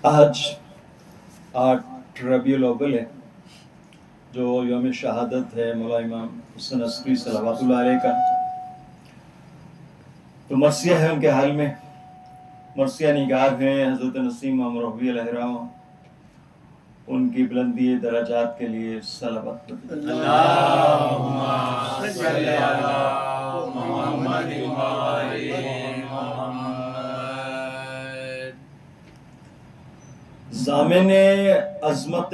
آج 8 ربیع الاول ہے جو یوم شہادت ہے مولا امام حسن عسکری صلوات اللہ علیہ کا. تو مرثیہ ہے ان کے حال میں، مرثیہ نگار ہیں حضرت نسیم امروہوی علیہ الرحمہ. ان کی بلندی درجات کے لیے صلوات اللہم صلی علی محمد وآل محمد. ضامن عظمت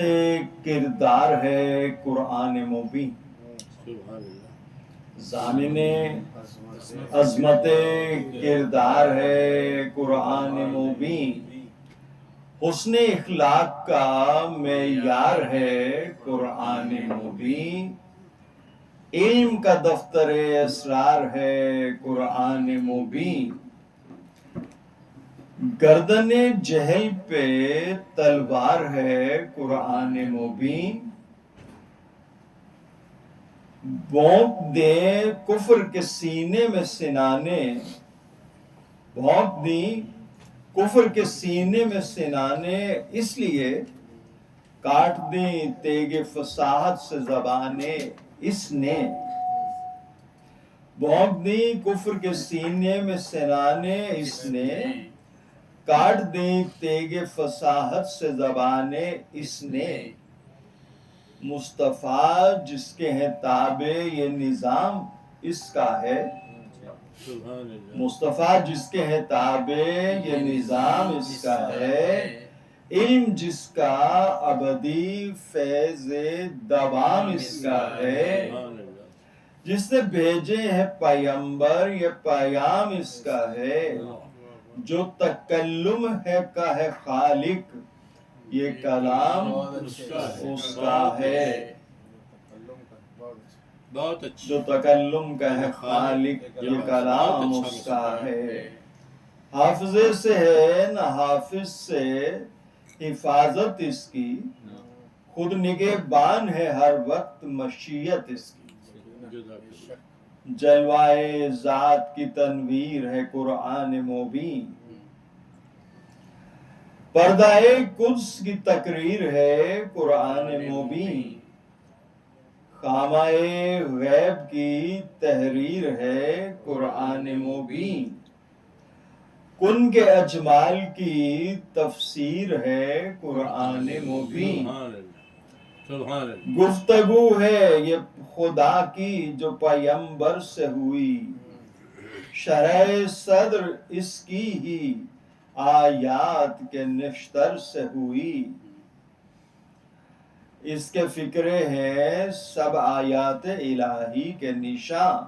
کردار ہے قرآن مبین. ضامن عظمت کردار ہے قرآن مبین. حسن اخلاق کا معیار ہے قرآن مبین. علم کا دفتر اسرار ہے قرآن مبین. گردن جہل پہ تلوار ہے قرآن مبین. بھونک دے کفر کے سینے میں سنانے، بھونک دی کفر کے سینے میں سنانے، اس لیے کاٹ دیں تیغ فصاحت سے زبانیں اس نے. بھونک دی کفر کے سینے میں سنانے اس نے، کاٹ دیں تیغ فصاحت سے زبانیں اس نے. مصطفیٰ جس کے ہیں تابع یہ نظام اس کا ہے. مصطفیٰ جس کے ہیں تابع یہ نظام اس کا ہے. علم جس کا ابدی فیض دوام اس کا ہے. جس نے بھیجے ہیں پیغمبر یہ پیام اس کا ہے. جو تکلم ہے کا ہے خالق یہ کلام اس کا ہے. جو تکلم کا ہے خالق یہ کلام اس کا ہے. حافظے سے ہے نہ حافظ سے حفاظت اس کی، خود نگہبان ہے ہر وقت مشیت اس کی. جلوائے ذات کی تنویر ہے قرآن مبین. پردہ قدس کی تقریر ہے قرآن مبین. خامہ غیب کی تحریر ہے قرآن مبین. کن کے اجمال کی تفسیر ہے قرآن مبین. گفتگو ہے یہ خدا کی جو پیغمبر سے ہوئی، شرح صدر اس کی ہی آیات کے نشتر سے ہوئی. اس کے فکرے ہیں سب آیات الہی کے نشان.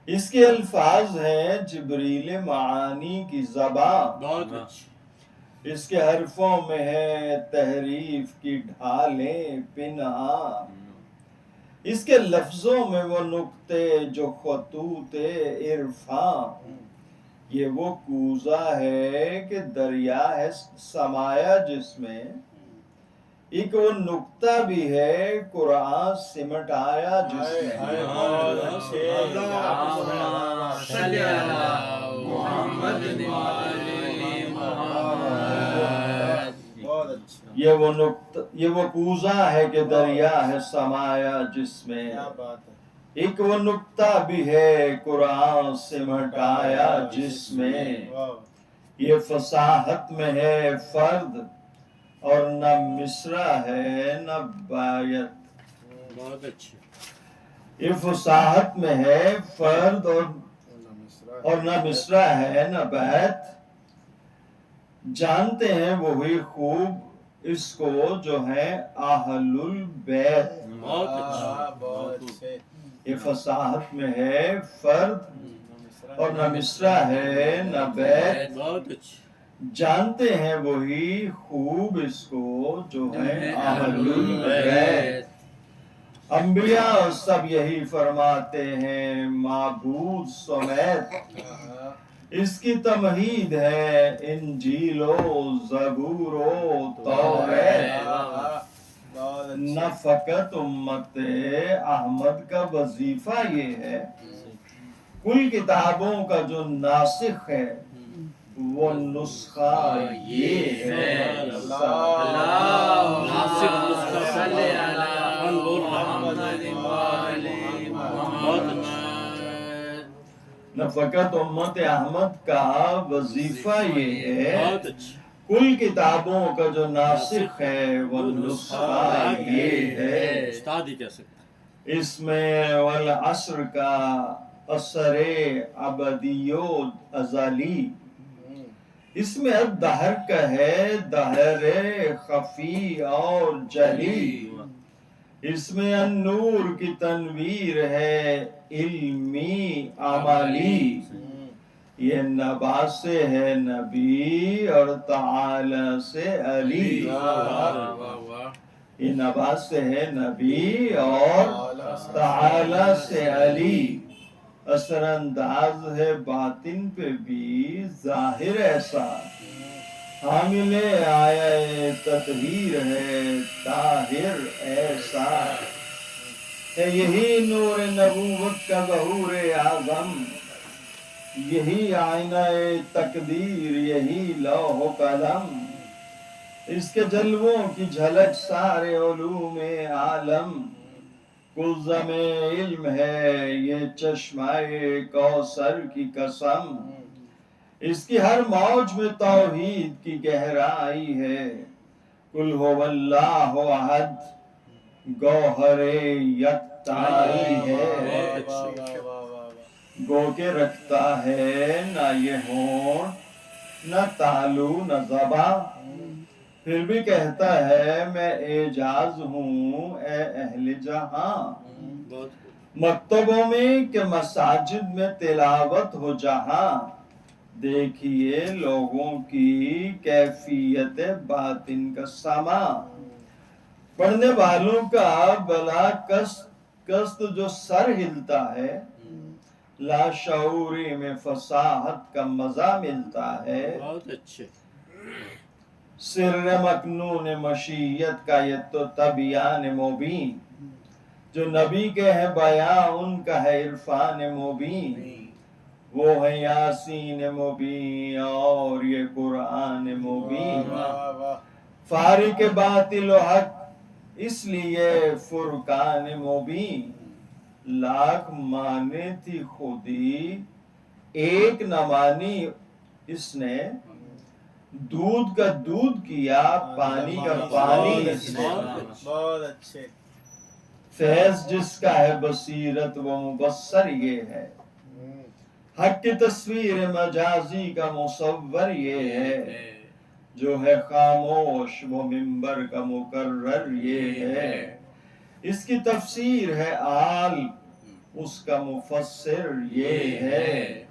اس کے الفاظ ہیں جبریل معانی کی زبان. اس کے حرفوں میں ہے تحریف کی ڈھالیں پنہاں. اس کے لفظوں میں وہ نقطے جو خطوط عرفاں. یہ وہ کوزہ ہے کہ دریا ہے سمایا جس میں، ایک وہ نقطہ بھی ہے قرآن سمٹ آیا جس میں. یہ وہ کوزہ ہے کہ دریا ہے سمایا جس میں، ایک وہ نقطہ بھی ہے قرآن سمٹ آیا جس میں. یہ فصاحت میں ہے فرد اور نہ مصرع ہے نہ بیت. یہ فصاحت میں ہے فرد اور نہ مصرع ہے نہ بیت. جانتے ہیں وہی خوب اس کو جو ہے اہل البیت. یہ فصاحت میں ہے فرد اور نہ مصرع ہے نہ بیت. جانتے ہیں وہی خوب اس کو جو ہے اہل البیت. انبیاء سب یہی فرماتے ہیں معبود سمیت. اس کی تمہید ہے انجیل و زبور و توریت. نہ فقط امت احمد کا وظیفہ یہ ہے، کل کتابوں کا جو ناسخ ہے وہ نسخہ یہ ہے ناصر نسخہ صلی اللہ محمد بہت اچھا نہ فقط امت احمد کا وظیفہ یہ ہے، بہت اچھا کل کتابوں کا جو ناسخ ہے وہ نسخہ یہ ہے۔ استاد ہی کہہ سکتا اس میں والعصر کا اثر ابدی و ازلی، اس میں الدہر کا ہے دہر خفی اور جلی، اس میں النور کی تنویر ہے علمی عملی، یہ نبا سے ہے نبی اور تعالی سے علی، یہ نبا سے ہے نبی اور تعالی سے علی، اثر انداز ہے باطن پہ بھی ظاہر ایسا، حامل آیا تطہیر ہے طاہر ایسا، ہے یہی نور نبوت کا ظہور اعظم، یہی آئینہ تقدیر یہی لوح و قلم، اس کے جلووں کی جھلک سارے علوم عالم، کلزم علم ہے یہ چشمہ کوثر کی قسم، اس کی ہر موج میں توحید کی گہرائی ہے، قل هو اللہ احد گوہر یکتائی ہے، گو کے رکھتا ہے نہ یہ ہونٹ نہ تالو نہ زبان، پھر بھی کہتا ہے میں اعجاز ہوں اے اہل جہاں، مکتبوں میں کہ مساجد میں تلاوت ہو جہاں، دیکھیے لوگوں کی کیفیت باطن کا سما، پڑھنے والوں کا بلا قصد جو سر ہلتا ہے، لاشعوری میں فصاحت کا مزہ ملتا ہے، بہت اچھے سر مکنون مشیت کا یہ تو تبیان مبین، جو نبی کے ہے بیاں ان کا ہے عرفان مبین، وہ ہے یاسین مبین اور یہ قرآن مبین، فارق باطل و حق اس لیے فرقان مبین، لاکھ مانے تھی خودی ایک نہ مانی، اس نے دودھ کا دودھ کیا پانی کا پانی، اس نے بہت اچھے، فیض جس کا ہے بصیرت وہ مبصر یہ ہے، حق کی تصویر مجازی کا مصور یہ ہے، جو ہے خاموش وہ منبر کا مقرر یہ ہے، اس کی تفسیر ہے آل اس کا مفسر یہ ہے،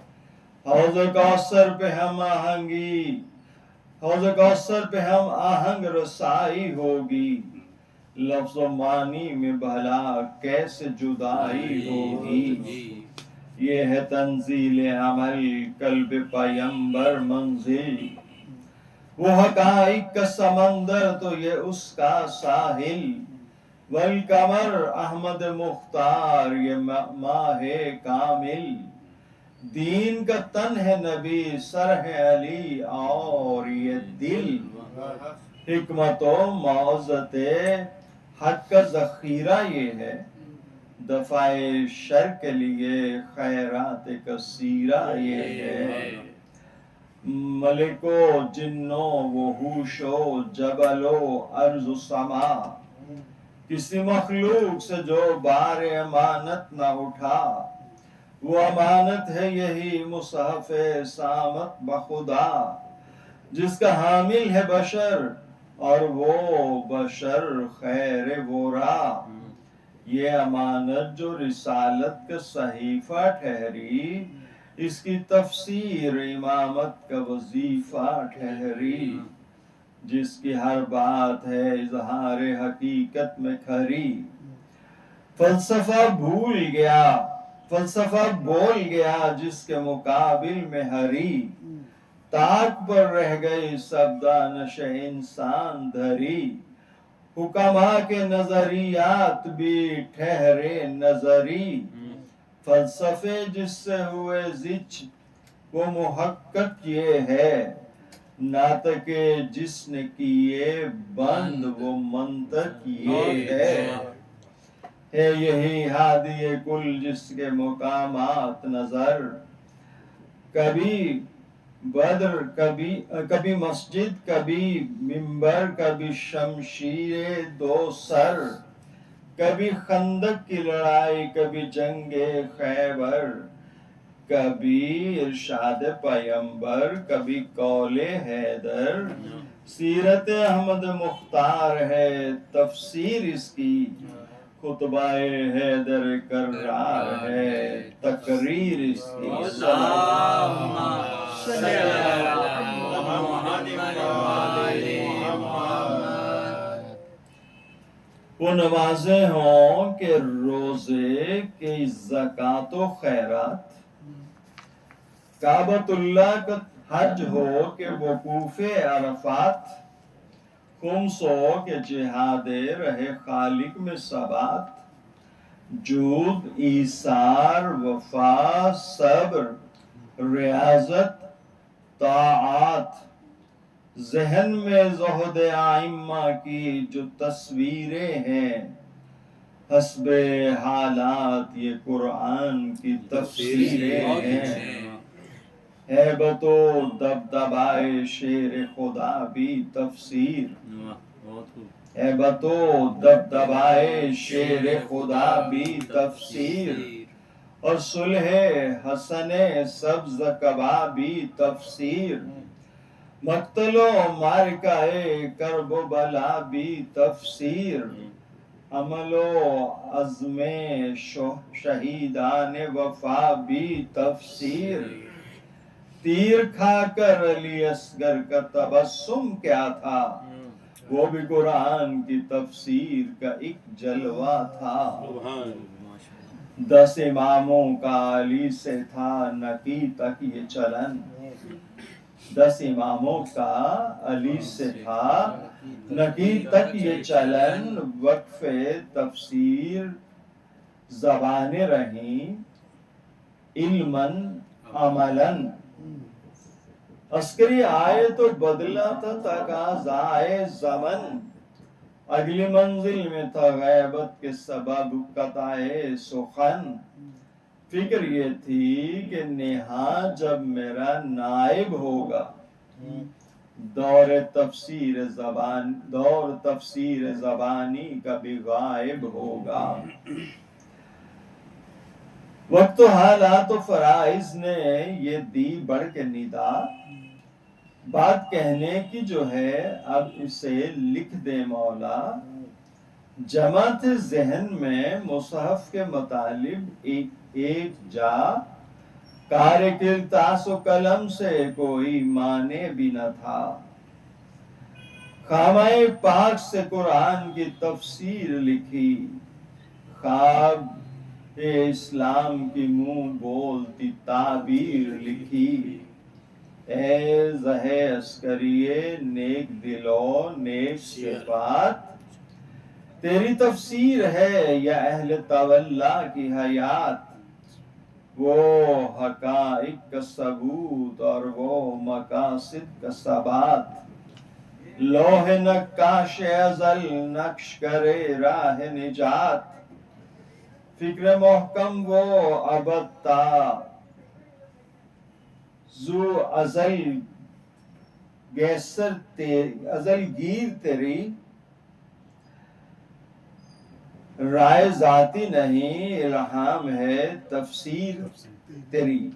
حوض کوثر پہ ہم آہنگی، حوض کوثر پہ ہم آہنگ رسائی ہوگی، لفظ و معنی میں بھلا کیسے جدائی ہوگی، یہ ہے تنزیل عمل قلب پیمبر منزل، وہ حقائق کا سمندر تو یہ اس کا ساحل، والقمر احمد مختار یہ ماہ کامل، دین کا تن ہے نبی سر ہے علی اور یہ دل، حکمت و معزت حق کا ذخیرہ یہ ہے، دفاع شر کے لیے خیرات کثیرہ یہ ہے، ملک و جنو وحوش و جبل و ارض و سما، کسی مخلوق سے جو بار امانت نہ اٹھا، وہ امانت ہے یہی مصحف سامت بخدا، جس کا حامل ہے بشر اور وہ بشر خیر ورا، یہ امانت جو رسالت کا صحیفہ ٹھہری، اس کی تفسیر امامت کا وظیفہ ٹھہری، جس کی ہر بات ہے اظہار حقیقت میں کھری، فلسفہ بھول گیا فلسفہ بول گیا جس کے مقابل میں ہری، طاق پر رہ گئی سب دانش انسان دھری، حکما کے نظریات بھی ٹھہرے نظری، فلسفے جس سے ہوئے زچ وہ محقق یہ ہے ناطق جس نے کیے بند وہ منطق یہ ہے یہی ہادی کل جس کے مقامات نظر کبھی بدر کبھی مسجد کبھی منبر کبھی شمشیر دو سر کبھی خندق کی لڑائی کبھی جنگ خیبر کبھی ارشاد پیمبر کبھی قول حیدر سیرت احمد مختار ہے تفسیر اس کی خطبہ حیدر کرار ہے تقریر اس کی وہ نمازیں ہوں کہ روزے کہ زکوٰۃ و خیرات کعبۃ اللہ کا حج ہو کہ وقوف عرفات خمس ہو کہ جہاد رہے خالق میں ثبات جود ایثار وفا صبر ریاضت طاعات ذہن میں زہد ائمہ کی جو تصویریں ہیں حسب حالات یہ قرآن کی تفسیریں ہیں ہیبت و دبدبائے شیر خدا بھی تفسیر ہیبت و دبدبائے شیر خدا بھی تفسیر اور صلح حسن سبز قبا بھی تفسیر مقتل و معرکہ کرب و بلا بھی تفسیر عمل و عزم شہیدان وفا بھی تفسیر تیر کھا کر علی اصغر کا تبسم کیا تھا وہ بھی قرآن کی تفسیر کا ایک جلوہ تھا 10 اماموں کا علی سے تھا نکی تک یہ چلن 10 اماموں کا علی سے تھا نکی تک یہ چلن وقف تفسیر زبانیں رہیں علماً عملاً عسکری آئے تو بدلا تھا تقاضائے زمن اگلی منزل میں تھا غیبت کے سبب قطع سخن فکر یہ تھی کہ نہا جب میرا نائب ہوگا دور تفسیر زبانی کبھی غائب ہوگا وقت و حالات و فرائض نے یہ دی بڑھ کے ندا بات کہنے کی جو ہے اب اسے لکھ دے مولا جماعت ذہن میں مصحف کے مطالب ایک جا کار کرتاس و قلم سے کوئی معنی بھی نہ تھا خامہ پاک سے قرآن کی تفسیر لکھی خواب اسلام کی منہ بولتی تعبیر لکھی اے زہ عسکریے نیک دلو نیک صفات تیری تفسیر ہے یا اہل تولا کی حیات وہ حقائق کا ثبوت اور وہ مقاصد کا ثبات لوح نقاش ازل نقش کرے راہ نجات فکر محکم وہ ابد تا زو ازل گیر تیری رائے ذاتی نہیں الہام ہے تفسیر تیری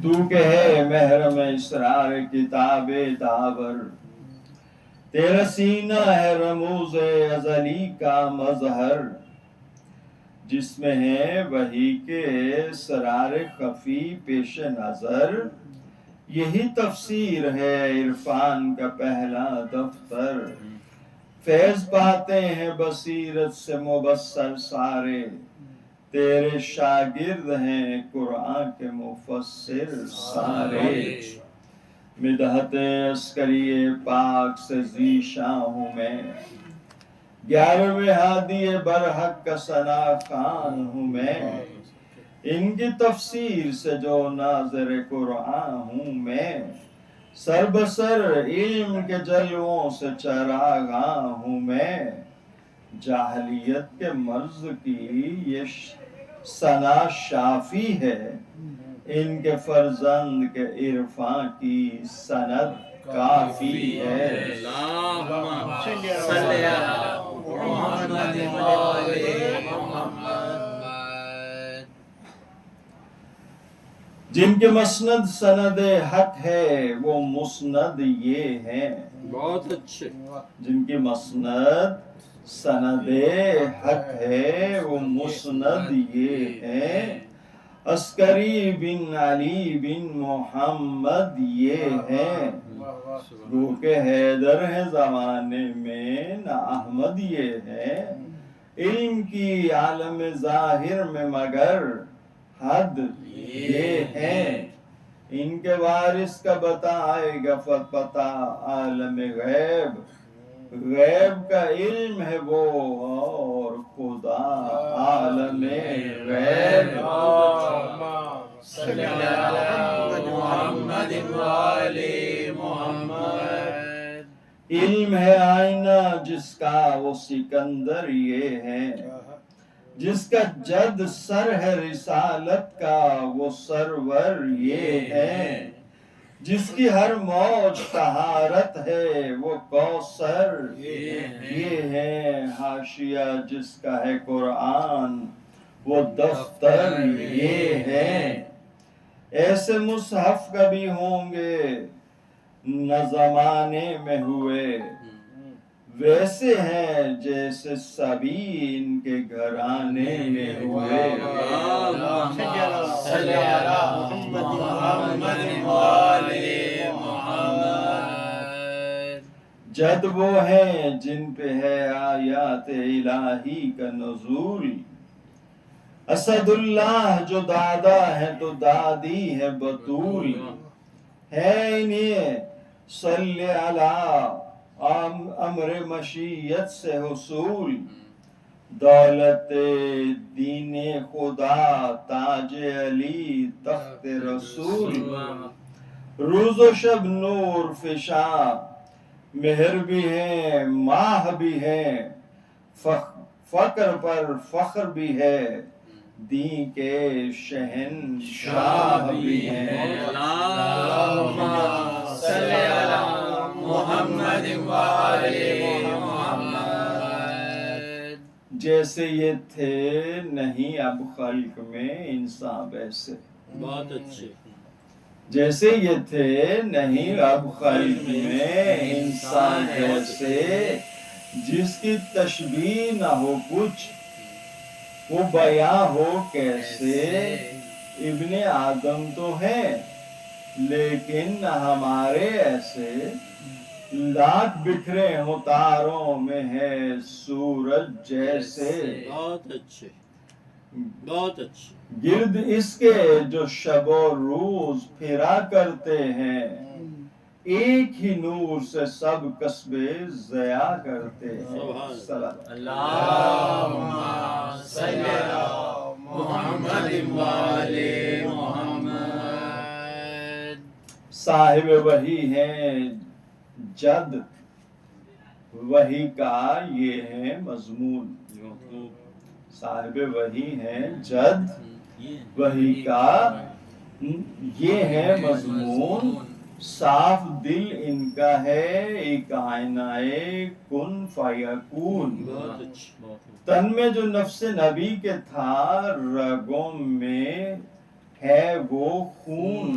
تو کہ ہے محرم اسرار کتاب داور تیرا سینہ ہے رموز ازلی کا مظہر جس میں ہے وحی کے اسرار خفی پیش نظر یہی تفسیر ہے عرفان کا پہلا دفتر فیض پاتے ہیں بصیرت سے مبصر سارے تیرے شاگرد ہیں قرآن کے مفسر سارے مدحت عسکری پاک سے ذیشاں ہوں میں 11ویں ہادی برحق کا ثنا خان ہوں میں، ان کی تفسیر سے جو ناظر قرآن ہوں میں، سر بسر علم کے جلووں سے چراغاں ہوں میں، جاہلیت کے مرض کی یہ ثنا شافی ہے، ان کے فرزند کے عرفاں کی سند کافی ہے۔ اللہم صلی علی محمد وآل محمد۔ جن کے مسند سند حق ہے وہ مسند یہ ہیں، بہت اچھے، جن کی مسند سند حق ہے وہ مسند یہ ہیں، عسکری بن علی بن محمد یہ ہیں، گو کہ حیدر ہے زمانے میں نہ احمد یہ ہے، علم کی عالم ظاہر میں مگر حد یہ ہیں، ان کے وارث کا بتائے گا پتہ عالم غیب، غیب کا علم ہے وہ اور خدا عالم غیب۔ صلی علی محمد وآل محمد۔ علم ہے آئینہ جس کا وہ سکندر یہ ہے، جس کا جد سر ہے رسالت کا وہ سرور یہ ہے، جس کی ہر موج طہارت ہے وہ کوثر یہ ہے، حاشیہ جس کا ہے قرآن وہ دفتر یہ ہے، ایسے مصحف کبھی ہوں گے نہ زمانے میں ہوئے، ویسے ہیں جیسے سبھی ان کے گھرانے میں ہوئے۔ صلی علی محمد وآل محمد۔ جد وہ ہیں جن پہ ہے آیات الہی کا نزول، اسد اللہ جو دادا ہے تو دادی ہے بطول، ہے انہیں صلی علی امر مشیت سے حصول، دولت دین خدا تاج علی تخت رسول، روز و شب نور فشاں مہر بھی ہے ماہ بھی ہے، فقر پر فخر بھی ہے، دین کے شہنشاہ بھی ہیں۔ اللہم صلی علی محمد وآل محمد۔ جیسے یہ تھے نہیں اب خلق میں انسان ویسے، بہت اچھے، جیسے یہ تھے نہیں اب خلق میں انسان جیسے، جس کی تشبیہ نہ ہو کچھ وہ بیاں ہو کیسے، ابن آدم تو ہیں لیکن نہ ہمارے ایسے، لاکھ بکھرے ہوں تاروں میں ہے سورج جیسے، بہت اچھے، بہت اچھے، گرد اس کے جو شب و روز پھرا کرتے ہیں، ایک ہی نور سے سب قصبے ضیا کرتے ہیں۔ اللہم صلی علی محمد وآل محمد۔ صاحب وحی ہیں جد وحی کا یہ ہے مضمون، صاحب وحی ہیں جد وحی کا یہ ہے مضمون، صاف دل ان کا ہے ایک آئینہ کن فیکون، تن میں جو نفس نبی کے تھا رگوں میں ہے وہ خون،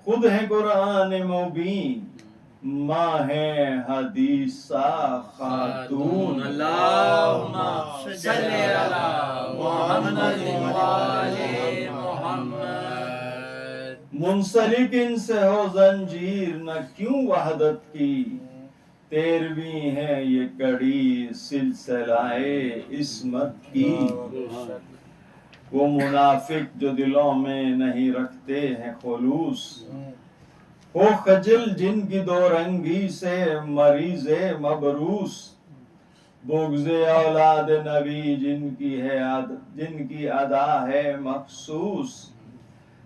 خود ہے قرآن مبین ماں ہے حدیثہ خاتون۔ اللہم صلی علی محمد وآل محمد۔ منسلک ان سے ہو زنجیر نہ کیوں وحدت کی، تیرویں ہے یہ کڑی سلسلہ عصمت کی، وہ منافق جو دلوں میں نہیں رکھتے ہیں خلوص، ہو خجل جن کی دو رنگی سے مریض مبروس، بغض اولاد نبی جن کی ادا ہے مخصوص،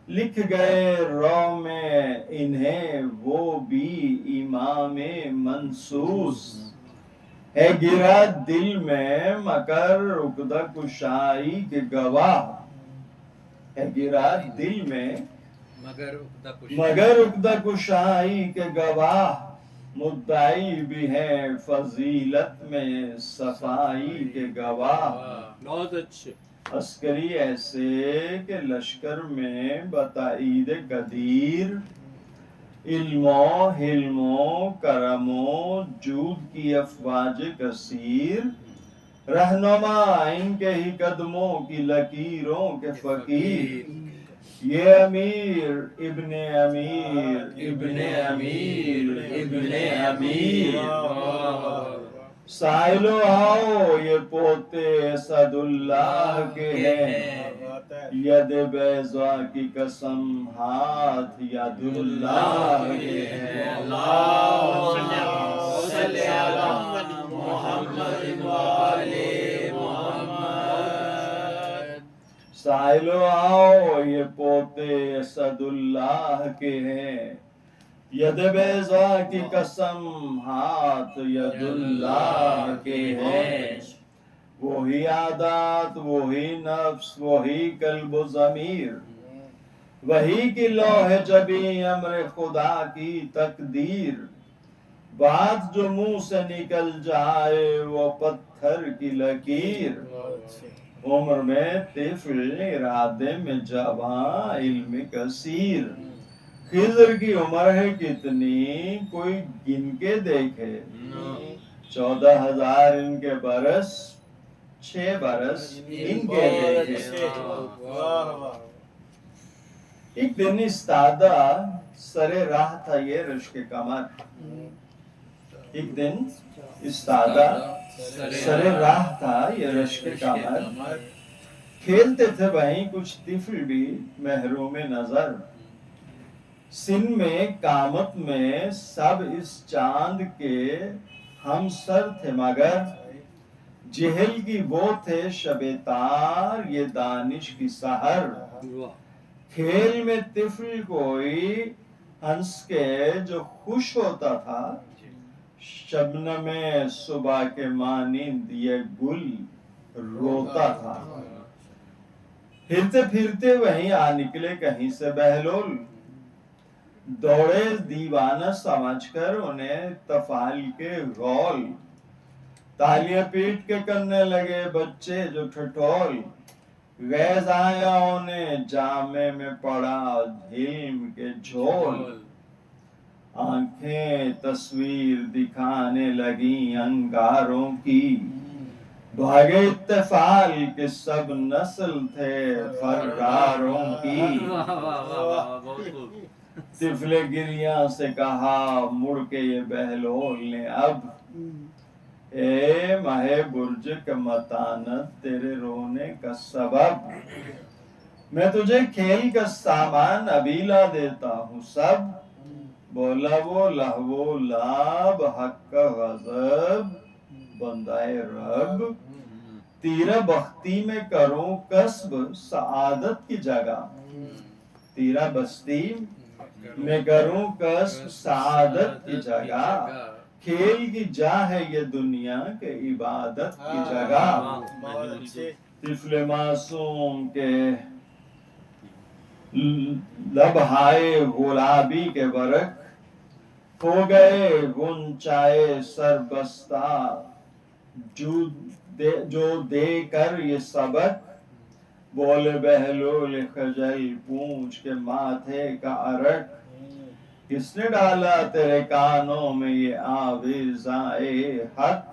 لکھ گئے رو میں انہیں وہ بھی امام منصوص، ہے گرا دل میں مگر عقدہ کشائی کے گواہ، ہے گرا دل میں مگر عقدہ کشائی کے گواہ، مدعی بھی ہے فضیلت میں صفائی کے گواہ۔ بہت اچھے۔ عسکری ایسے کہ لشکر میں بتائید قدیر، علم و حلم و کرم و جود کی افواج کثیر، رہنما ان کے ہی قدموں کی لکیروں کے فقیر، یہ امیر ابن امیر ابن امیر ابن امیر، سائلو آؤ یہ پوتے اسد اللہ کے ہیں، ید بیضا کی قسم ہاتھ ید اللہ کے ہیں۔ اللہم صلی علی محمد وآلِ محمد۔ سائلو آؤ یہ پوتے اسد اللہ کے ہیں، ید بیضا کی قسم ہاتھ ید اللہ کے ہیں، وہی عادات وہی نفس وہی قلب و ضمیر، وہی کی لوح جبیں امر خدا کی تقدیر، بات جو منہ سے نکل جائے وہ پتھر کی لکیر، عمر میں طفل ارادے میں جواں علم کثیر، خضر کی عمر ہے کتنی کوئی گن کے دیکھے، 14,000 ان کے برس 6 برس ان کے دیکھے۔ ایک دن استادہ سر راہ تھا یہ رشک کمر، ایک دن استادہ سر راہ تھا یہ رشک کمر، کھیلتے تھے وہیں کچھ طفل بھی محروم نظر، سن میں قامت میں سب اس چاند کے ہم سر تھے مگر، جہل کی وہ تھے شب تار یہ دانش کی سحر، کھیل میں طفل کوئی ہنس کے جو خوش ہوتا تھا، شبنم صبح کے مانند یہ گل روتا تھا، پھرتے پھرتے وہیں آ نکلے کہیں سے بہلول، دوڑے دیوانہ سمجھ کر انہیں تفعال کے غول، تالیاں پیٹ کے کرنے لگے بچے جو ٹھٹول، غیظ آیا انہیں جامے میں پڑا علم کے جھول، آنکھیں تصویر دکھانے لگیں انگاروں کی، بھاگے اتفال کے سب نسل تھے فراروں کی، طفل گریاں سے کہا مڑ کے یہ بہلول نے اب، اے ماہ برج کا متانت تیرے رونے کا سبب، میں تجھے کھیل کا سامان ابھی لا دیتا ہوں سب، بولا وہ لہو لاب حق کا غضب بندہ رب، تیرا بختی میں کروں کسب سعادت کی جگہ، تیرا بستی میں کروں کسب سعادت کی جگہ، کھیل کی جا ہے یہ دنیا کے عبادت کی جگہ، طفل معصوم کے لبہائے گلابی کے ورق ہو گئے غنچائے سر بستہ، جو دے کر یہ سبق، بولے بہلول خجل پونچھ کے ماتھے کا عرق، کس نے ڈالا تیرے کانوں میں یہ آویزائے حق،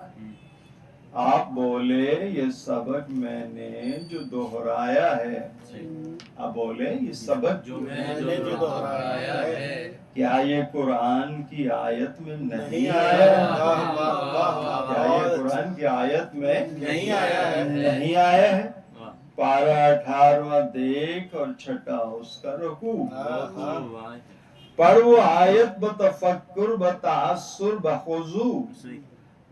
آپ بولے یہ سبق میں نے جو دہرایا ہے، آپ بولے یہ سبق جو میں نے جو دہرایا ہے، کیا یہ قرآن کی آیت میں نہیں آیا ہے؟ کیا یہ قرآن کی آیت میں نہیں آیا ہے؟ نہیں آیا ہے؟ پارہ 18واں دیکھ اور چھٹا اس کا رکوع، پڑھ وہ آیت بتفکر بتاثر بخضوع،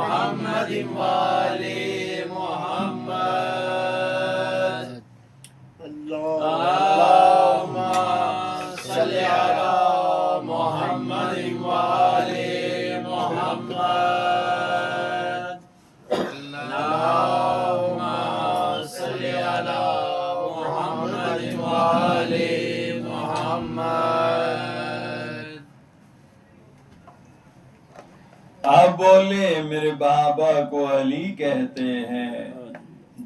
محمد وآل محمد اللهم صل على محمد وآل محمد اللهم صل على محمد وآل محمد. آپ بولے میرے بابا کو علی کہتے ہیں،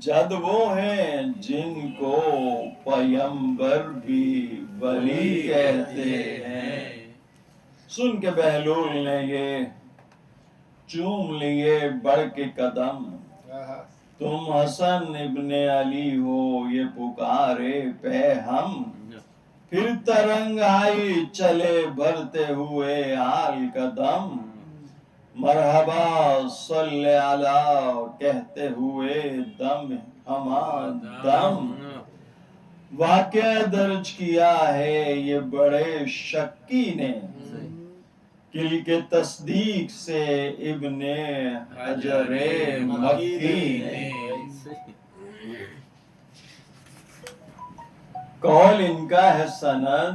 جد وہ ہیں جن کو پیمبر بھی ولی کہتے ہیں. سن کے بہلول نے یہ چوم لیے بڑھ کے قدم، تم حسن ابن علی ہو یہ پکارے پہ ہم. پھر ترنگ آئی چلے بھرتے ہوئے آل قدم، مرحبا صلی علی کہتے ہوئے دم ہما دم. واقعہ درج کیا ہے یہ بڑے شکی نے، کل کے تصدیق سے ابن حجر مکی نے. قول ان کا ہے سند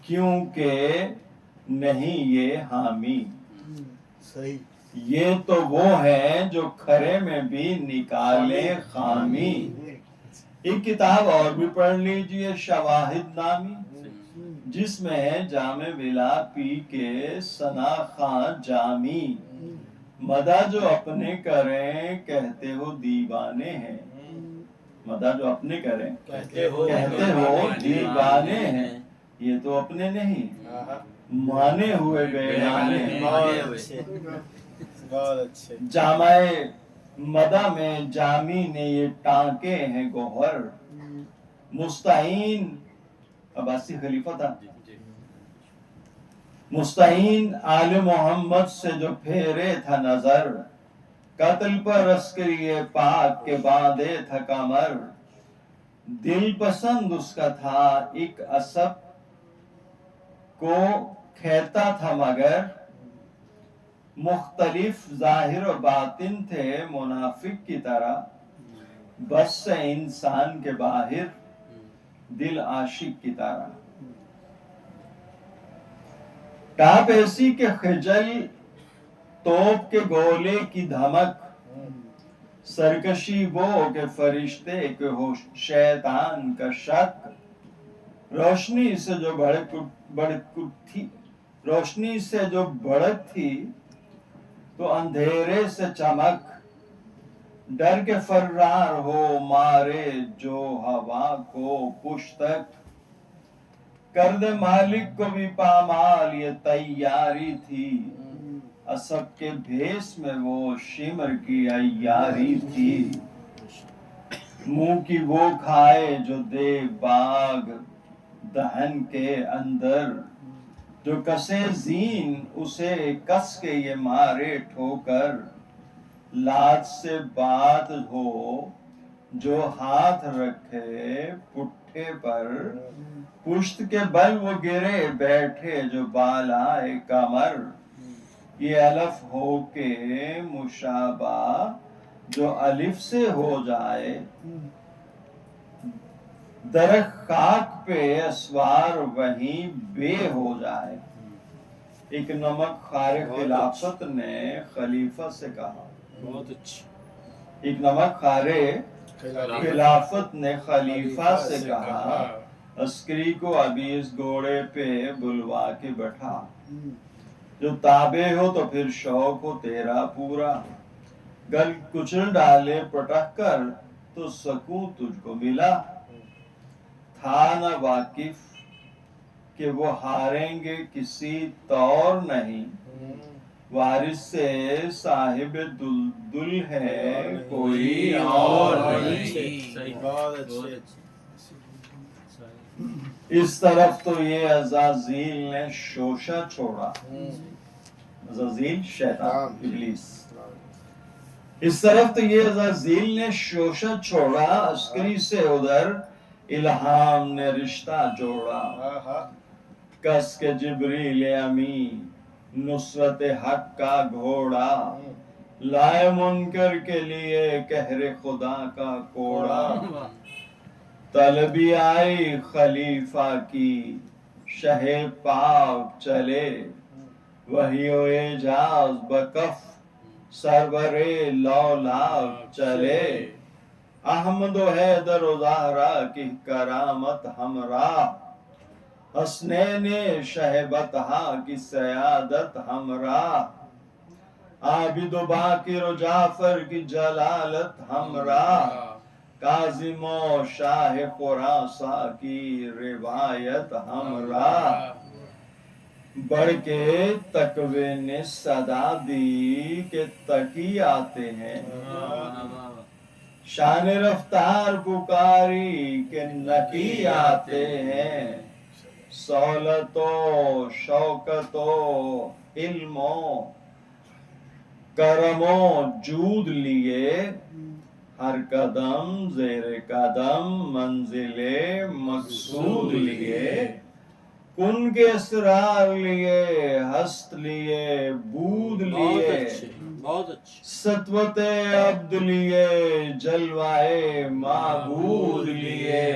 کیونکہ نہیں یہ حامی. یہ تو وہ ہیں جو کھرے میں بھی نکالے خامی. ایک کتاب اور بھی پڑھ لیجئے شواہد نامی، جس میں ہے جامع ولا پی کے ثنا خان جامی. مدح جو اپنے کریں کہتے ہو دیوانے ہیں، مدح جو اپنے کریں کہتے ہو دیوانے ہیں. یہ تو اپنے نہیں مانے ہوئے بیگانے ہیں. جامع مدح میں جامی نے یہ ٹانکے ہیں گوہر. مستعین عباسی خلیفہ تھا، مستعین آل محمد سے جو پھیرے تھا نظر، قتل پر عسکری پاک کے باندھے تھا کمر. دل پسند اس کا تھا ایک اسب کو کھیتا تھا مگر، مختلف ظاہر و باطن تھے منافق کی طرح. بس سے انسان کے باہر دل عاشق کی طرح. ٹاپ ایسی کے خجل توپ کے گولے کی دھمک، سرکشی وہ کہ فرشتے کے ہو شیطان کا شک. روشنی سے جو بڑھت تھی تو اندھیرے سے چمک، ڈر کے فرار ہو مارے جو ہوا کو پشتک. کر دے مالک کو بھی پامال یہ تیاری تھی، اسب کے بھیس میں وہ شمر کی عیاری تھی. منہ کی وہ کھائے جو دے باغ دہن کے اندر، جو کسے زین اسے کس کے یہ مارے ٹھوکر. لات سے بات ہو جو ہاتھ رکھے پٹھے پر، پشت کے بل وہ گرے بیٹھے جو بالائے کمر. یہ الف ہو کے مشابہ جو الف سے ہو جائے، درخت خاک پہ اسوار وہیں بے ہو جائے. ایک نمک خار خلافت نے خلیفہ سے کہا، بہت اچھی. ایک نمک خار خلافت نے خلیفہ سے کہا، عسکری کو ابھی اس گھوڑے پہ بلوا کے بٹھا. جو تابع ہو تو پھر شوق ہو تیرا پورا، گل کچل ڈالے پٹک کر تو سکون تجھ کو ملا. تھا نہ واقف کہ وہ ہاریں گے کسی طور نہیں، وارث سے صاحب دل ہے کوئی اور نہیں. اس طرف تو یہ عزازیل نے شوشہ چھوڑا، عزازیل شیطان ابلیس. اس طرف تو یہ عزازیل نے شوشہ چھوڑا، عسکری سے ادھر الہام نے رشتہ جوڑا. کس کے جبریل امی نصرت حق کا گھوڑا، لائے منکر کے لیے قہر خدا کا کوڑا، طلبی آئی خلیفہ کی شہ پاک چلے، وحی و اعجاز بکف سرور لولاک چلے، احمد و حیدر و زہرا کی کرامت ہمراہ، حسنین شہبتہا کی سیادت ہمراہ، عابد و باقر و جعفر کی جلالت ہمراہ، کاظم و شاہ خراساں کی روایت ہمراہ، بڑھ کے تقوی نے صدا دی کہ تقی آتے ہیں، شان رفتار پکاری کہ نقی آتے ہیں، سہولت و شوکت و علم و کرم و جود لیے، ہر قدم زیر قدم منزل مقصود لیے، کن کے اسرار لیے، ہست لیے، بود لیے، بہت اچھے سطوت عبد لیے، جلوائے معبود لیے،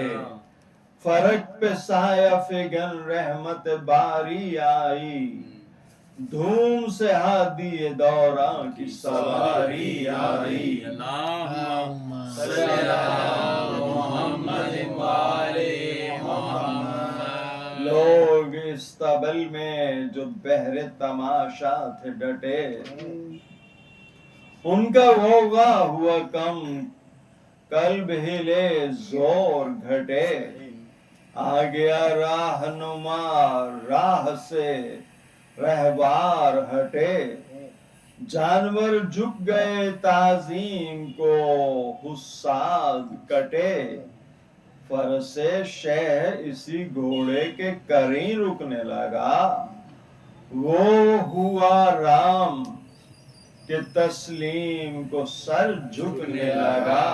فرق پہ سایہ فگن رحمت باری آئی، دھوم سے ہادی دوراں کی سواری آئی، اللہم صلی علی محمد وآلِ محمد۔ لوگ اس طبل میں جو بہر تماشا تھے ڈٹے، ان کا غوغا ہوا کم، قلب ہلے زور گھٹے، آ گیا راہنما راہ سے رہبار ہٹے، جانور جھک گئے تعظیم کو حساد کٹے، فرس شہ اسی گھوڑے کے کریں رکنے لگا، وہ ہوا رام کہ تسلیم کو سر جھکنے لگا،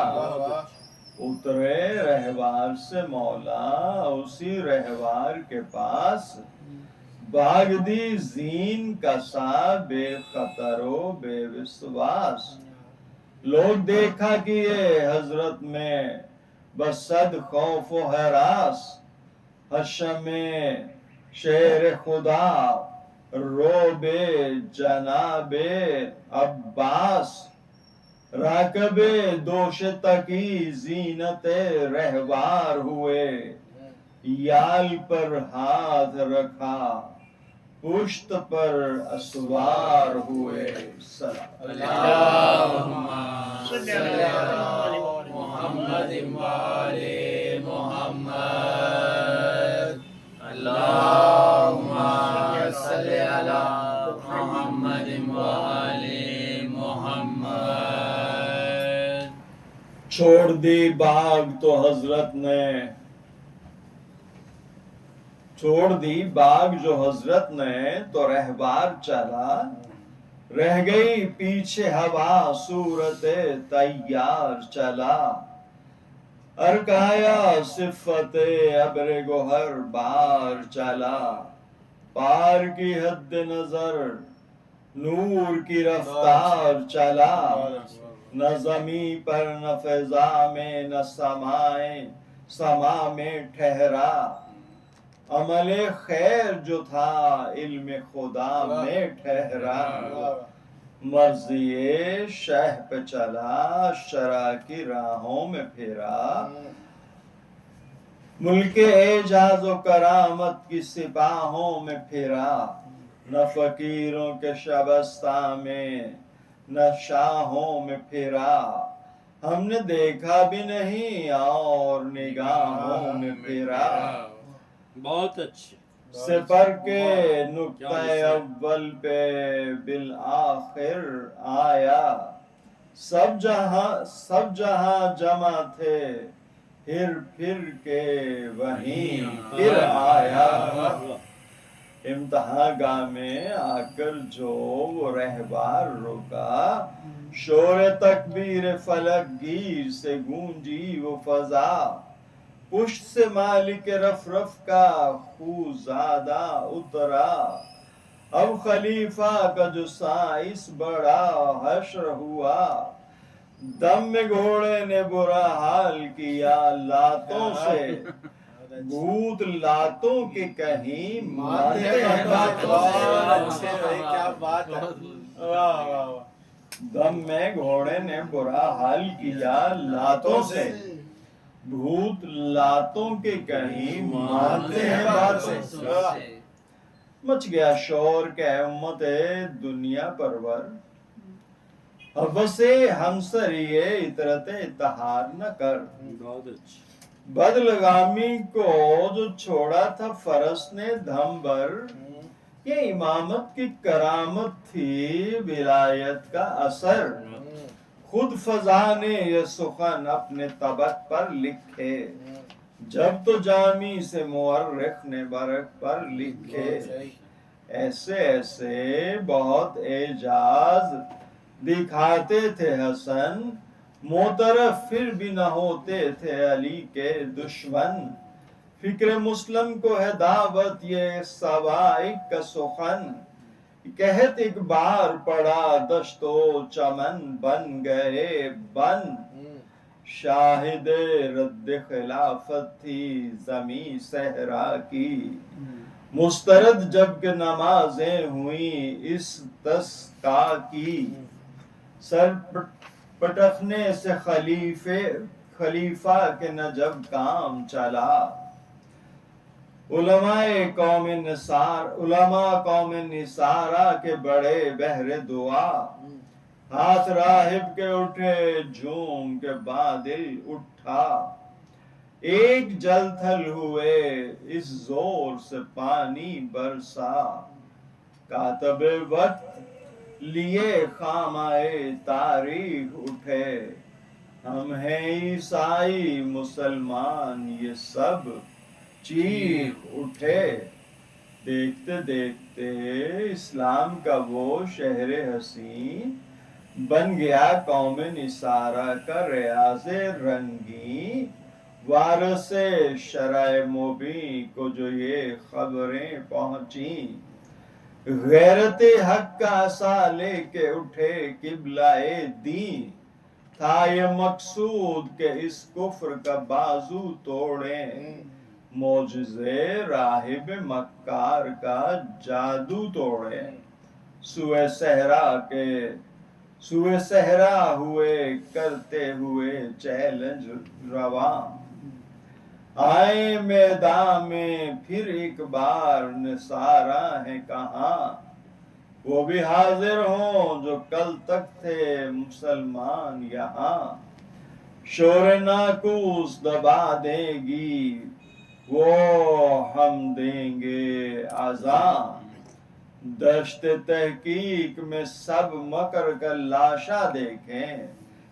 اترے رہوار سے مولا اسی رہوار کے پاس، باغ دی زین کا سا بے خطر و بے وسواس، لوگ دیکھا کیے حضرت میں بس صد خوف و ہراس، حشم شیر خدا روب جناب عباس، راکب دوش تکی زینت رہوار ہوئے، یال پر ہاتھ رکھا پشت پر اسوار ہوئے، اللہم صلی علی محمد وآلِ محمد، اللہم صلی علی محمد وآلِ محمد۔ چھوڑ دی باغ تو حضرت نے، چھوڑ دی باغ جو حضرت نے تو رہبار چلا، رہ گئی پیچھے ہوا صورت تیار چلا، ارکایا صفت ابر گوہر بار چلا، پار کی حد نظر نور کی رفتار چلا، نہ زمیں پر نہ فضا میں نہ سما میں ٹھہرا، عمل خیر جو تھا علم خدا میں ٹھہرا، مرضی شہ پہ چلا شرع کی راہوں میں پھرا، ملک اعجاز و کرامت کی سپاہوں میں پھرا، نہ فقیروں کے شبستہ میں نہ شاہوں میں پھرا، ہم نے دیکھا بھی نہیں اور نگاہوں میں پھرا، بہت اچھے سپر کے نقطہ اول پہ بالآخر آیا، سب جہاں جمع تھے پھر کے وہیں پھر آیا، امتحان گاہ میں آ کر جو وہ رہبار رکا، شور تکبیر فلک گیر سے گونجی وہ فضا، پشت سے مالک رف کا خو زادہ اترا، اب خلیفہ کا جو سائس بڑا حشر ہوا، دم میں گھوڑے نے برا حال کیا لاتوں سے، بھوت لاتوں کے کہیں مانتے ہیں باتوں سے۔ کیا بات ہے، واہ واہ واہ۔ دم میں گھوڑے نے برا حال کیا لاتوں سے، بھوت لاتوں کے کہیں مانتے ہیں باتوں سے۔ مچ گیا شور کہ امت دنیا پرور، حوث ہمسری عطرت اتحار نہ کر۔ بہت اچھا۔ بدلگامی کو جو چھوڑا تھا فرس نے دھم بر، یہ امامت کی کرامت تھی ولایت کا اثر۔ خود فضا نے یہ سخن اپنے طبق پر لکھے، جب تو جامی سے مورخ نے برق پر لکھے۔ ایسے ایسے بہت اعجاز دکھاتے تھے حسن، معترف پھر بھی نہ ہوتے تھے علی کے دشمن۔ فکر مسلم کو ہے دعوت یہ سوائق کا سخن، کہت ایک بار پڑا دشت و چمن بن گئے بن۔ شاہد رد خلافت تھی زمیں صحرا کی، مسترد جب کہ نمازیں ہوئیں استسقا کی۔ سر پٹکنے سے خلیفہ کے نہ جب کام چلا، علماء قوم نصارا کے بڑے بہر دعا، ہاتھ راہب کے اٹھے جھوم کے بادل اٹھا۔ ایک جل تھل ہوئے اس زور سے پانی برسا، کاتب وقت لیے خامائے تاریخ اٹھے۔ ہم ہیں عیسائی مسلمان یہ سب چیخ اٹھے۔ دیکھتے دیکھتے اسلام کا وہ شہر حسین بن گیا قوم نصارا کا ریاض رنگی۔ وارث شرع مبین کو جو یہ خبریں پہنچیں، غیرت حق کا عصا لے کے اٹھے قبلہ دین۔ تھا یہ مقصود کہ اس کفر کا بازو توڑیں، معجزے راہب مکار کا جادو توڑیں۔ سوئے صحرا ہوئے کرتے ہوئے چیلنج رواں، آئے میدان میں پھر ایک بار نصارا ہیں کہاں، وہ بھی حاضر ہوں جو کل تک تھے مسلمان یہاں۔ شور ناقوس دبا دے گی وہ ہم دیں گے اذان، دشت تحقیق میں سب مکر کا لاشا دیکھیں،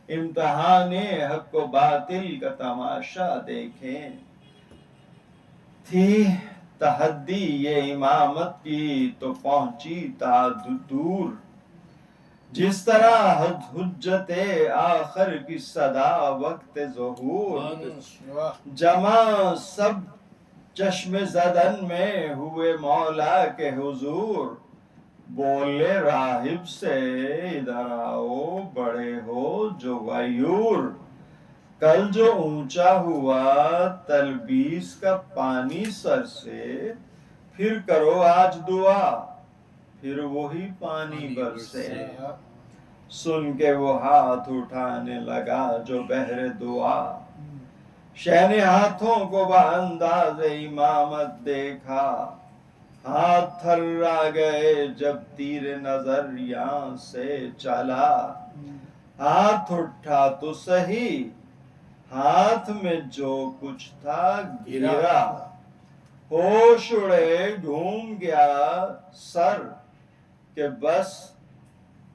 امتحان حق و باطل کا تماشا دیکھیں۔ تھی تحدی یہ امامت کی تو پہنچی تا دور، جس طرح حجت آخر کی صدا وقت ظہور۔ جمع سب چشم زدن میں ہوئے مولا کے حضور، بولے راہب سے ادھر آؤ بڑے ہو جو غیور۔ کل جو اونچا ہوا تلبیس کا پانی سر سے، پھر کرو آج دعا پھر وہی پانی برسے۔ سن کے وہ ہاتھ اٹھانے لگا جو بہر دعا، شہ نے ہاتھوں کو بانداز امامت دیکھا، ہاتھ تھرا گئے جب تیر نظر یہاں سے چلا۔ ہاتھ اٹھا تو سہی ہاتھ میں جو کچھ تھا گرا، ہوش اڑے گھوم گیا سر کہ بس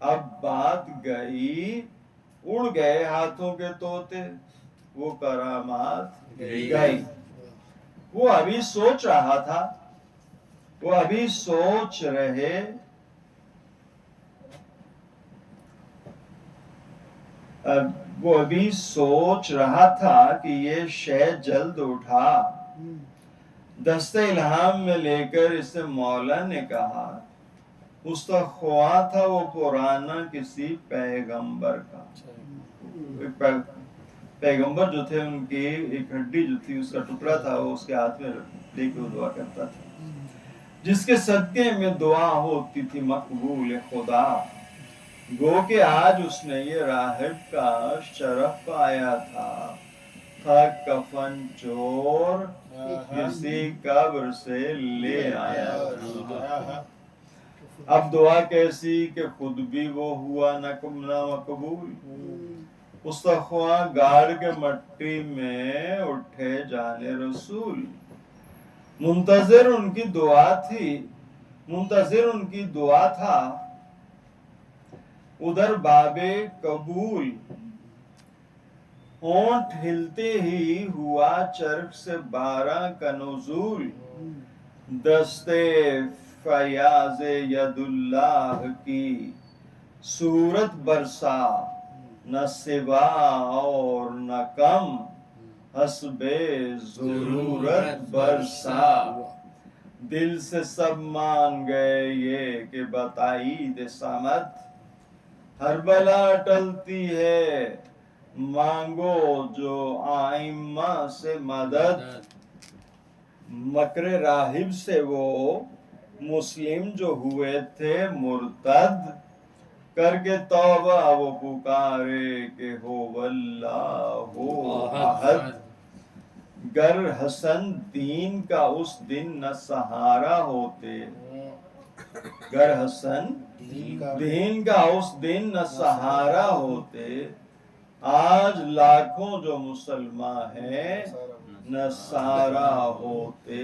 اب بات گئی۔ اڑ گئے ہاتھوں کے طوطے وہ کرامات گئی۔ وہ ابھی سوچ رہا تھا، وہ ابھی سوچ رہے وہ ابھی سوچ رہا تھا کہ یہ شے جلد اٹھا۔ دست الہام میں لے کر اسے مولا نے کہا، مستخوا تھا وہ پرانا کسی پیغمبر کا. پیغمبر جو تھے ان کی ایک ہڈی جو تھی اس کا ٹکڑا تھا وہ اس کے ہاتھ میں لے کے وہ دعا کرتا تھا جس کے صدقے میں دعا ہوتی تھی مقبول خدا. گو کہ آج اس نے یہ راہب کا شرف پایا تھا کفن چور کسی قبر سے لے آیا تھا. اب دعا کیسی کہ خود بھی وہ ہوا نہ مقبول. مستخوا گاڑ کے مٹی میں اٹھے جانے رسول. منتظر ان کی دعا تھی منتظر ان کی دعا تھا ادھر باب قبول. ہونٹ ہلتے ہی ہوا چرخ سے 12 کا نزول. دستے فیاض ید اللہ کی صورت برسا نہ سوا اور نہ کم حسب ضرورت برسا. دل سے سب مان گئے یہ کہ بتائی دے سمت ہر بلا ٹلتی ہے مانگو جو آئمہ سے مدد. مکر راہب سے وہ مسلم جو ہوئے تھے مرتد کر کے توبہ وہ پکارے کہ ہو واللہ احد. گر حسن دین کا اس دن نہ سہارا ہوتے گر حسن دین کا اس دن نہ سہارا ہوتے آج لاکھوں جو مسلمان ہیں نہ سارا ہوتے.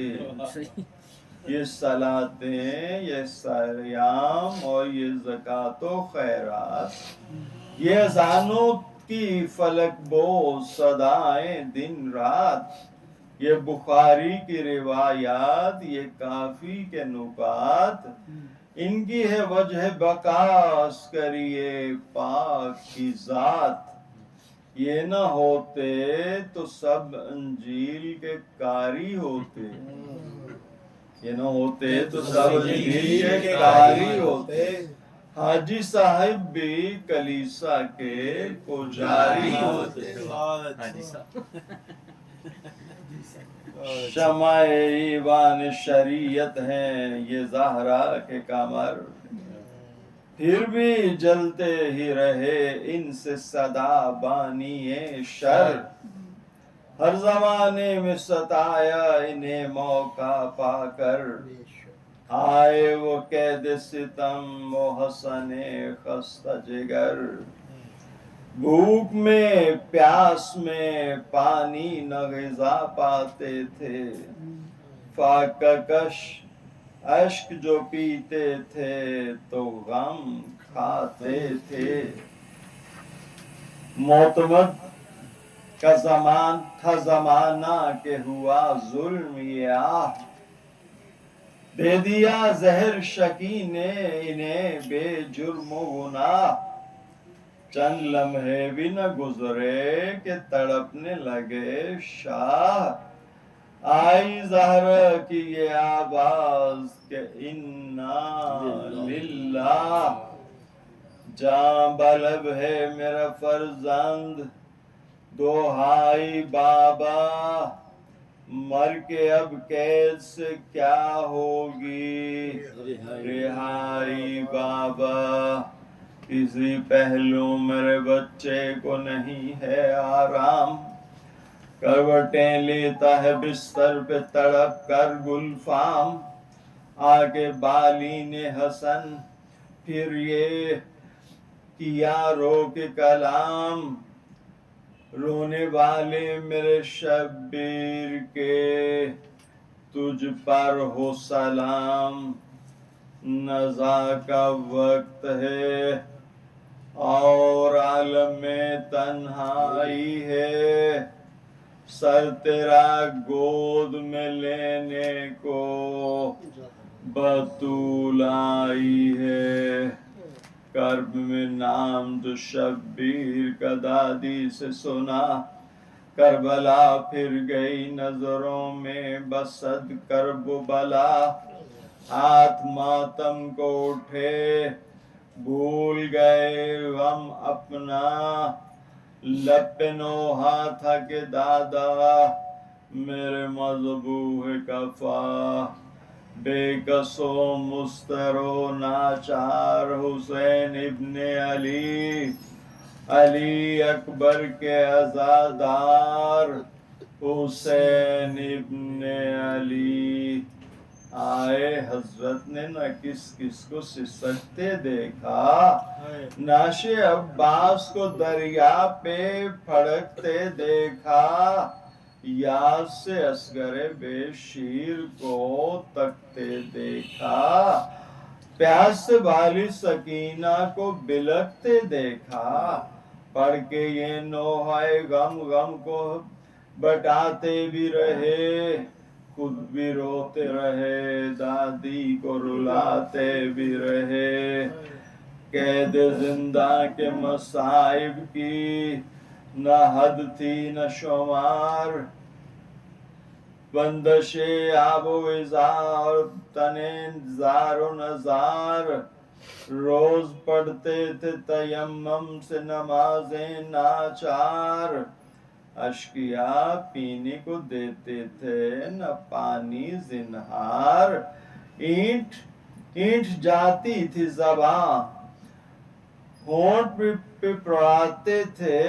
یہ صلاتیں یہ صیام اور یہ زکوٰۃ و خیرات یہ اذانوں کی فلک بو صدائیں دن رات یہ بخاری کی روایات یہ کافی کے نکات ان کی ہے وجہ بقاس کریے پاک کی ذات. یہ نہ ہوتے تو سب انجیل کے قاری ہوتے یہ نہ ہوتے تو سب انجیل کے قاری ہوتے. حاجی صاحب بھی کلیسا کے پجاری ہوتے. شمع ایوان شریعت ہیں یہ زہرا کے کمر پھر بھی جلتے ہی رہے ان سے صدا بانی شر. ہر زمانے میں ستایا انہیں موقع پا کر آئے وہ قید ستم و حسن خستہ جگر. بھوک میں پیاس میں پانی نہ غذا پاتے تھے فاقہ کش اشک جو پیتے تھے تو غم کھاتے تھے. معتمد کا زمان تھا زمانہ کہ ہوا ظلم یہ آہ دے دیا زہر شکی نے انہیں بے جرم و گناہ. چند لمحے بھی نہ گزرے کہ تڑپنے لگے شاہ. آئی زہرا کی یہ آواز کہ انا للہ جاں بلب ہے میرا فرزند دوہائی بابا مر کے اب قید سے کیا ہوگی رہائی بابا. کسی پہلو میرے بچے کو نہیں ہے آرام کروٹیں لیتا ہے بستر پہ تڑپ کر گلفام. آگے بالین حسن پھر یہ کیا رو کے کلام رونے والے میرے شبیر کے تجھ پر ہو سلام. نزا کا وقت ہے اور عالم میں تنہائی ہے سر تیرا گود میں لینے کو بطول آئی ہے. کرب میں نام جو شبیر کا دادی سے سنا کربلا پھر گئی نظروں میں بسد کرب و بلا. ہاتھ ماتم کو اٹھے، بھول گئے غم اپنا، لب پہ نوحہ تھا کہ دادا میرے مذبوح کفا، بے کس و مضطر و ناچار حسین ابن علی، علی اکبر کے عزادار حسین ابن علی۔ آئے حضرت نے نہ کس کس کو سسکتے دیکھا، نعش عباس کو دریا پہ پھڑکتے دیکھا، یاد سے اصغر بے شیر کو تکتے دیکھا، پیاس سے بالی سکینہ کو بلکتے دیکھا، پڑھ کے یہ نوحہ غم غم کو بٹاتے بھی رہے، خود بھی روتے رہے، دادی کو رلاتے بھی رہے، قید زندہ کے مصائب کی نہ حد تھی نہ شمار، بندش آب و ازار تن زار و نزار، روز پڑھتے تھے تیمم سے نمازیں ناچار، اشقیا پینے کو دیتے تھے نہ پانی زنہار، اینٹ اینٹ جاتی تھی زباں، ہونٹ پہ پڑھاتے تھے،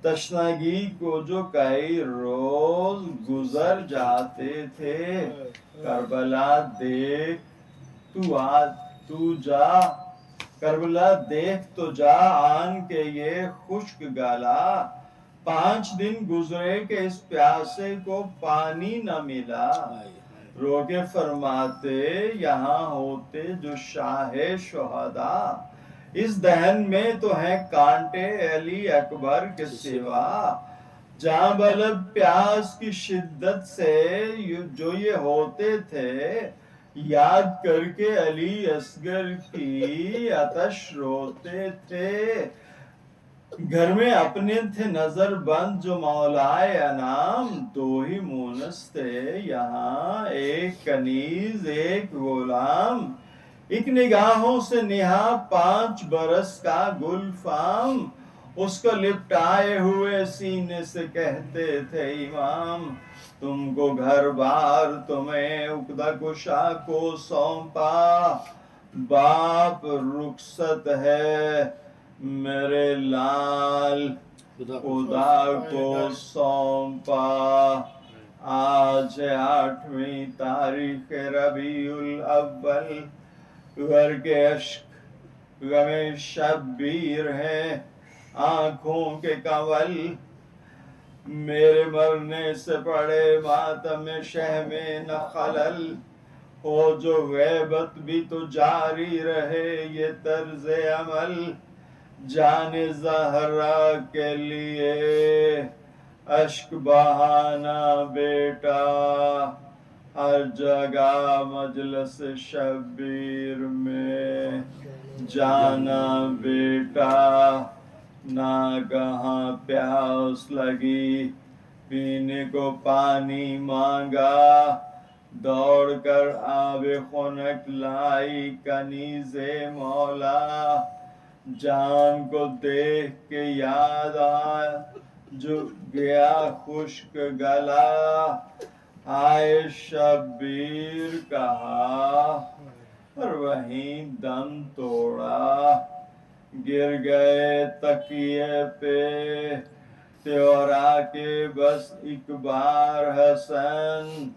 تشنگی کو جو کئی روز گزر جاتے تھے، کربلا دیکھ تو جا، کربلا دیکھ تو جا آن کے یہ خشک گلا، 5 دن گزرے کہ اس پیاسے کو پانی نہ ملا، رو کے فرماتے یہاں ہوتے جو شاہ شہداء، اس دہن میں تو ہیں کانٹے علی اکبر کے سوا، جہاں بلب پیاس کی شدت سے جو یہ ہوتے تھے، یاد کر کے علی اصغر کی آتش روتے تھے، گھر میں اپنے تھے نظر بند جو مولائے انام، 2 ہی مونس تھے یہاں، ایک کنیز ایک غلام، ایک نگاہوں سے نہا 5 برس کا گلفام، اس کو لپٹائے ہوئے سینے سے کہتے تھے امام، تم کو گھر بار تمہیں عقدہ کشا کو سونپا، باپ رخصت ہے میرے لال خدا کو سونپا، آج ہے 8ویں تاریخ ربیع الاول، گھر کے اشک غم شبیر ہیں آنکھوں کے کنول، میرے مرنے سے پڑے ماتم شہ میں نہ خلل، ہو جو غیبت بھی تو جاری رہے یہ طرز عمل، جان زہرا کے لیے اشک بہانا بیٹا، ہر جگہ مجلس شبیر میں جانا بیٹا، ناگہاں پیاس لگی پینے کو پانی مانگا، دوڑ کر آب خنک لائی کنیز مولا، جان کو دیکھ کے یاد آیا جو گیا خشک گلا، آئے شبیر کہا اور وہیں دم توڑا، گر گئے تکیے پہ اور آ کے بس ایک بار حسن،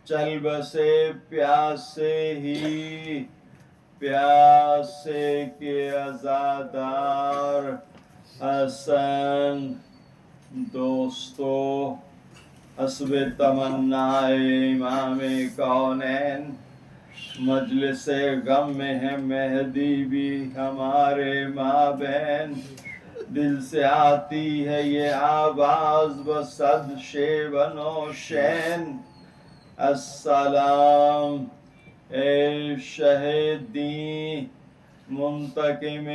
چل بسے پیاسے ہی پیاسے کے عزادار حسن۔ دوستو حسب تمنا امام کونین، مجلس غم میں ہے مہدی بھی ہمارے مابین، دل سے آتی ہے یہ آواز بصد شیون و شین، السلام اے شہیدیں منتقم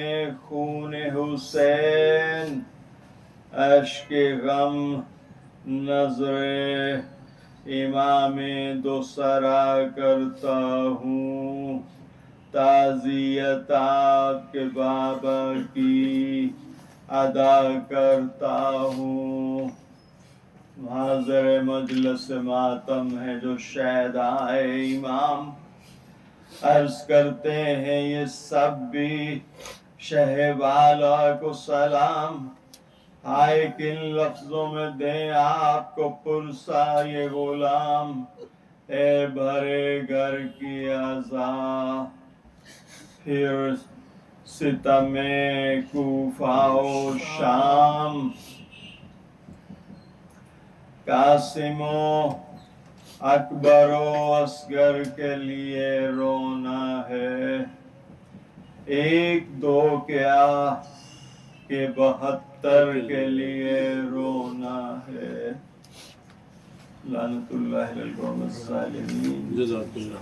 خون حسین، اشک غم نظر امام دوسرا کرتا ہوں تعزیت آپ کے بابا کی ادا کرتا ہوں حاضر مجلس ماتم ہے جو شہدائے امام عرض کرتے ہیں یہ سب بھی شہ والا کو سلام ہائے کن لفظوں میں دیں آپ کو پرسا یہ غلام اے بھرے گھر کی عزا پھر ستم کوفہ و شام قاسم و اکبر و اصغر کے لیے رونا ہے ایک دو کیا کہ 72 کے لیے رونا ہے لعنت اللہ علی القوم الظالمین جزاک اللہ